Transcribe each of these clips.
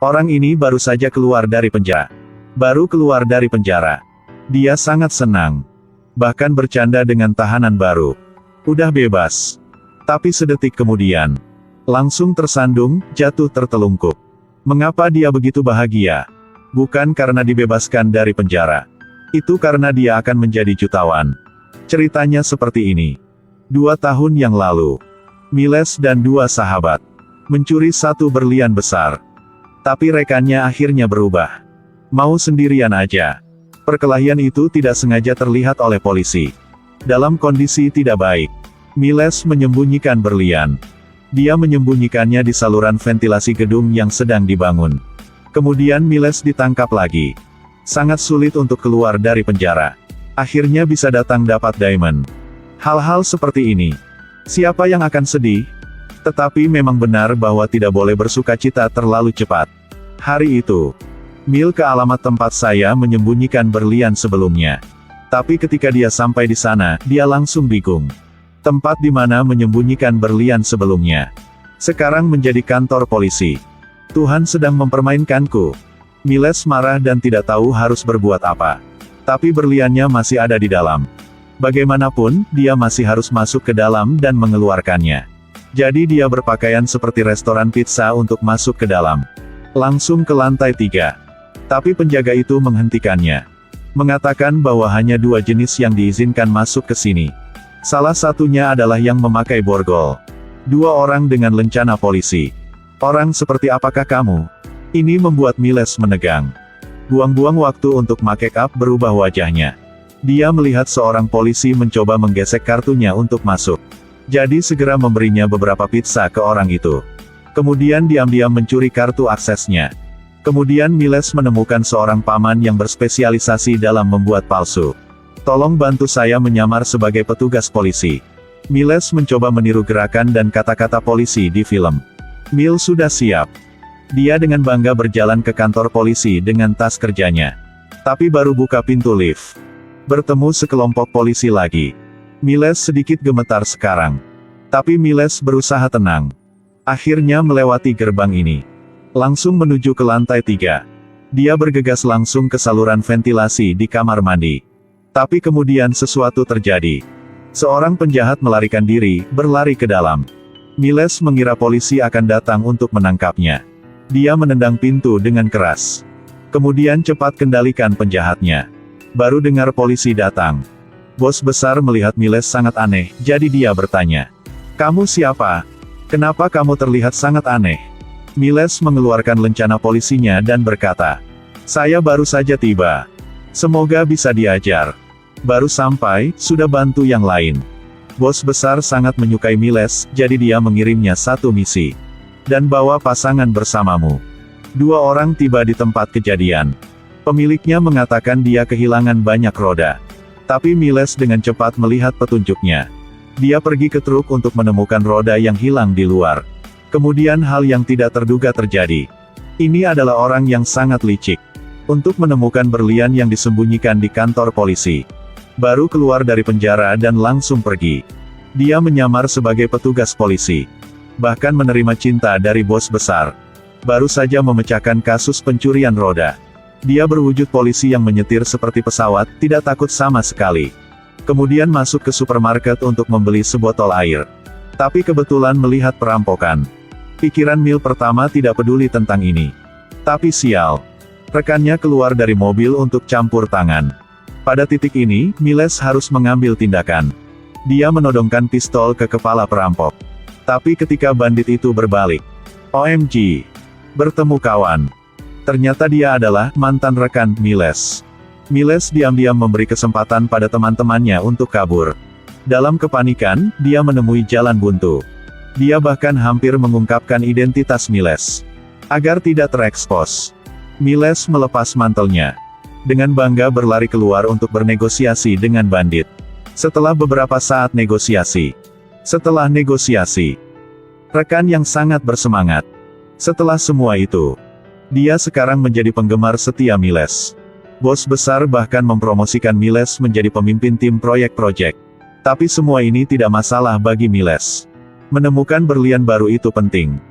Orang ini baru saja keluar dari penjara. Baru keluar dari penjara. Dia sangat senang. Bahkan bercanda dengan tahanan baru. Udah bebas. Tapi sedetik kemudian, langsung tersandung, jatuh tertelungkup. Mengapa dia begitu bahagia? Bukan karena dibebaskan dari penjara. Itu karena dia akan menjadi jutawan. Ceritanya seperti ini. 2 tahun yang lalu, Miles dan 2 sahabat mencuri 1 berlian besar. Tapi rekannya akhirnya berubah. Mau sendirian aja. Perkelahian itu tidak sengaja terlihat oleh polisi. Dalam kondisi tidak baik, Miles menyembunyikan berlian. Dia menyembunyikannya di saluran ventilasi gedung yang sedang dibangun. Kemudian Miles ditangkap lagi. Sangat sulit untuk keluar dari penjara. Akhirnya bisa datang dapat diamond. Hal-hal seperti ini. Siapa yang akan sedih? Tetapi memang benar bahwa tidak boleh bersukacita terlalu cepat. Hari itu, Mil ke alamat tempat saya menyembunyikan berlian sebelumnya. Tapi ketika dia sampai di sana, dia langsung bingung. Tempat di mana menyembunyikan berlian sebelumnya sekarang menjadi kantor polisi. Tuhan sedang mempermainkanku. Miles marah dan tidak tahu harus berbuat apa. Tapi berliannya masih ada di dalam. Bagaimanapun, dia masih harus masuk ke dalam dan mengeluarkannya. Jadi dia berpakaian seperti restoran pizza untuk masuk ke dalam. Langsung ke lantai 3. Tapi penjaga itu menghentikannya. Mengatakan bahwa hanya 2 jenis yang diizinkan masuk ke sini. Salah satunya adalah yang memakai borgol. 2 orang dengan lencana polisi. Orang seperti apakah kamu? Ini membuat Miles menegang. Buang-buang waktu untuk make up berubah wajahnya. Dia melihat seorang polisi mencoba menggesek kartunya untuk masuk. Jadi segera memberinya beberapa pizza ke orang itu. Kemudian diam-diam mencuri kartu aksesnya. Kemudian Miles menemukan seorang paman yang berspesialisasi dalam membuat palsu. Tolong bantu saya menyamar sebagai petugas polisi. Miles mencoba meniru gerakan dan kata-kata polisi di film. Mil sudah siap. Dia dengan bangga berjalan ke kantor polisi dengan tas kerjanya. Tapi baru buka pintu lift, bertemu sekelompok polisi lagi. Miles sedikit gemetar sekarang. Tapi Miles berusaha tenang. Akhirnya melewati gerbang ini. Langsung menuju ke lantai 3. Dia bergegas langsung ke saluran ventilasi di kamar mandi. Tapi kemudian sesuatu terjadi. Seorang penjahat melarikan diri, berlari ke dalam. Miles mengira polisi akan datang untuk menangkapnya. Dia menendang pintu dengan keras. Kemudian cepat kendalikan penjahatnya. Baru dengar polisi datang. Bos besar melihat Miles sangat aneh, jadi dia bertanya. Kamu siapa? Kenapa kamu terlihat sangat aneh? Miles mengeluarkan lencana polisinya dan berkata. Saya baru saja tiba. Semoga bisa diajar. Baru sampai, sudah bantu yang lain. Bos besar sangat menyukai Miles, jadi dia mengirimnya 1 misi. Dan bawa pasangan bersamamu. 2 orang tiba di tempat kejadian. Pemiliknya mengatakan dia kehilangan banyak roda. Tapi Miles dengan cepat melihat petunjuknya. Dia pergi ke truk untuk menemukan roda yang hilang di luar. Kemudian hal yang tidak terduga terjadi. Ini adalah orang yang sangat licik. Untuk menemukan berlian yang disembunyikan di kantor polisi. Baru keluar dari penjara dan langsung pergi. Dia menyamar sebagai petugas polisi. Bahkan menerima cinta dari bos besar. Baru saja memecahkan kasus pencurian roda. Dia berwujud polisi yang menyetir seperti pesawat, tidak takut sama sekali. Kemudian masuk ke supermarket untuk membeli sebotol air. Tapi kebetulan melihat perampokan. Pikiran Mil pertama tidak peduli tentang ini. Tapi sial. Rekannya keluar dari mobil untuk campur tangan. Pada titik ini, Miles harus mengambil tindakan. Dia menodongkan pistol ke kepala perampok. Tapi ketika bandit itu berbalik. OMG. Bertemu kawan. Ternyata dia adalah mantan rekan Miles. Miles diam-diam memberi kesempatan pada teman-temannya untuk kabur. Dalam kepanikan, dia menemui jalan buntu. Dia bahkan hampir mengungkapkan identitas Miles. Agar tidak terekspos. Miles melepas mantelnya. Dengan bangga berlari keluar untuk bernegosiasi dengan bandit. Setelah beberapa saat negosiasi. Rekan yang sangat bersemangat. Setelah semua itu. Dia sekarang menjadi penggemar setia Miles. Bos besar bahkan mempromosikan Miles menjadi pemimpin tim proyek-proyek. Tapi semua ini tidak masalah bagi Miles. Menemukan berlian baru itu penting.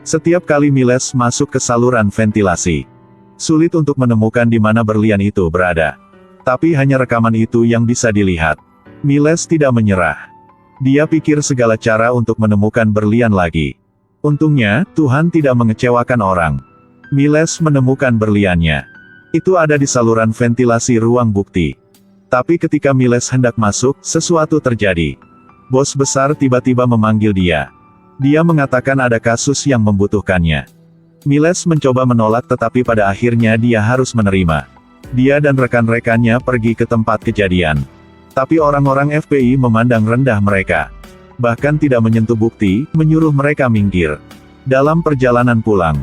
Setiap kali Miles masuk ke saluran ventilasi, sulit untuk menemukan di mana berlian itu berada. Tapi hanya rekaman itu yang bisa dilihat. Miles tidak menyerah. Dia pikir segala cara untuk menemukan berlian lagi. Untungnya, Tuhan tidak mengecewakan orang. Miles menemukan berliannya. Itu ada di saluran ventilasi ruang bukti. Tapi ketika Miles hendak masuk, sesuatu terjadi. Bos besar tiba-tiba memanggil dia. Dia mengatakan ada kasus yang membutuhkannya. Miles mencoba menolak tetapi pada akhirnya dia harus menerima. Dia dan rekan-rekannya pergi ke tempat kejadian. Tapi orang-orang FBI memandang rendah mereka. Bahkan tidak menyentuh bukti, menyuruh mereka minggir. Dalam perjalanan pulang,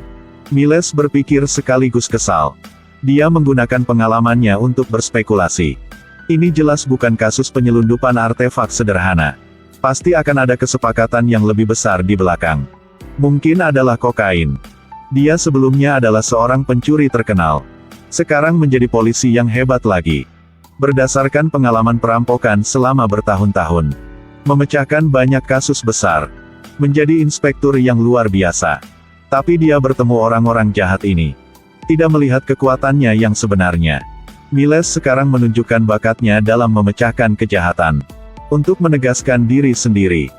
Miles berpikir sekaligus kesal. Dia menggunakan pengalamannya untuk berspekulasi. Ini jelas bukan kasus penyelundupan artefak sederhana. Pasti akan ada kesepakatan yang lebih besar di belakang. Mungkin adalah kokain. Dia sebelumnya adalah seorang pencuri terkenal. Sekarang menjadi polisi yang hebat lagi. Berdasarkan pengalaman perampokan selama bertahun-tahun. Memecahkan banyak kasus besar. Menjadi inspektur yang luar biasa. Tapi dia bertemu orang-orang jahat ini. Tidak melihat kekuatannya yang sebenarnya. Miles sekarang menunjukkan bakatnya dalam memecahkan kejahatan. Untuk menegaskan diri sendiri.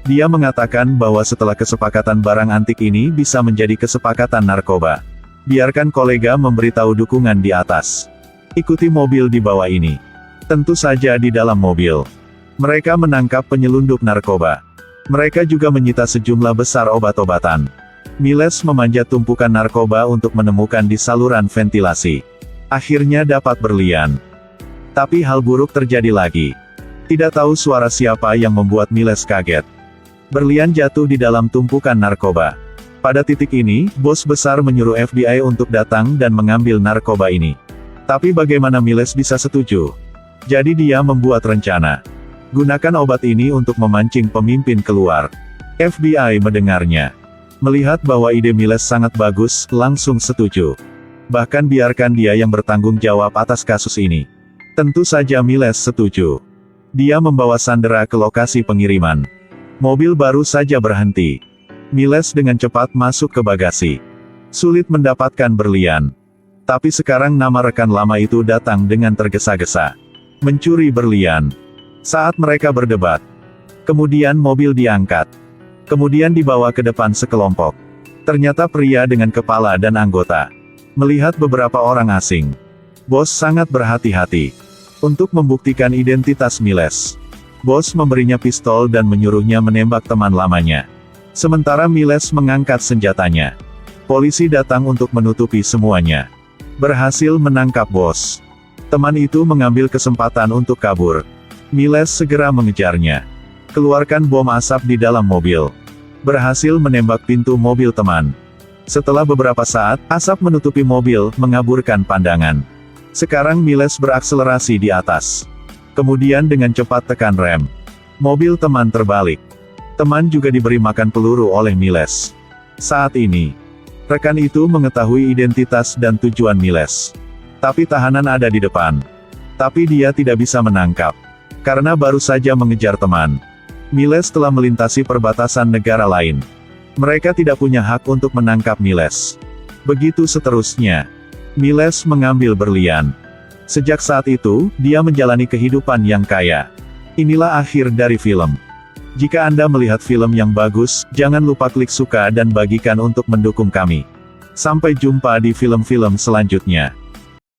Dia mengatakan bahwa setelah kesepakatan barang antik ini bisa menjadi kesepakatan narkoba. Biarkan kolega memberitahu dukungan di atas. Ikuti mobil di bawah ini. Tentu saja di dalam mobil. Mereka menangkap penyelundup narkoba. Mereka juga menyita sejumlah besar obat-obatan. Miles memanjat tumpukan narkoba untuk menemukan di saluran ventilasi. Akhirnya dapat berlian. Tapi hal buruk terjadi lagi. Tidak tahu suara siapa yang membuat Miles kaget. Berlian jatuh di dalam tumpukan narkoba. Pada titik ini, bos besar menyuruh FBI untuk datang dan mengambil narkoba ini. Tapi bagaimana Miles bisa setuju? Jadi dia membuat rencana. Gunakan obat ini untuk memancing pemimpin keluar. FBI mendengarnya. Melihat bahwa ide Miles sangat bagus, langsung setuju. Bahkan biarkan dia yang bertanggung jawab atas kasus ini. Tentu saja Miles setuju. Dia membawa Sandra ke lokasi pengiriman. Mobil baru saja berhenti. Miles dengan cepat masuk ke bagasi. Sulit mendapatkan berlian. Tapi sekarang nama rekan lama itu datang dengan tergesa-gesa. Mencuri berlian. Saat mereka berdebat. Kemudian mobil diangkat. Kemudian dibawa ke depan sekelompok. Ternyata pria dengan kepala dan anggota. Melihat beberapa orang asing. Bos sangat berhati-hati. Untuk membuktikan identitas Miles. Bos memberinya pistol dan menyuruhnya menembak teman lamanya. Sementara Miles mengangkat senjatanya. Polisi datang untuk menutupi semuanya. Berhasil menangkap bos. Teman itu mengambil kesempatan untuk kabur. Miles segera mengejarnya. Keluarkan bom asap di dalam mobil. Berhasil menembak pintu mobil teman. Setelah beberapa saat, asap menutupi mobil, mengaburkan pandangan. Sekarang Miles berakselerasi di atas. Kemudian dengan cepat tekan rem. Mobil teman terbalik. Teman juga diberi makan peluru oleh Miles. Saat ini, rekan itu mengetahui identitas dan tujuan Miles. Tapi tahanan ada di depan. Tapi dia tidak bisa menangkap. Karena baru saja mengejar teman. Miles telah melintasi perbatasan negara lain. Mereka tidak punya hak untuk menangkap Miles. Begitu seterusnya. Miles mengambil berlian. Sejak saat itu, dia menjalani kehidupan yang kaya. Inilah akhir dari film. Jika Anda melihat film yang bagus, jangan lupa klik suka dan bagikan untuk mendukung kami. Sampai jumpa di film-film selanjutnya.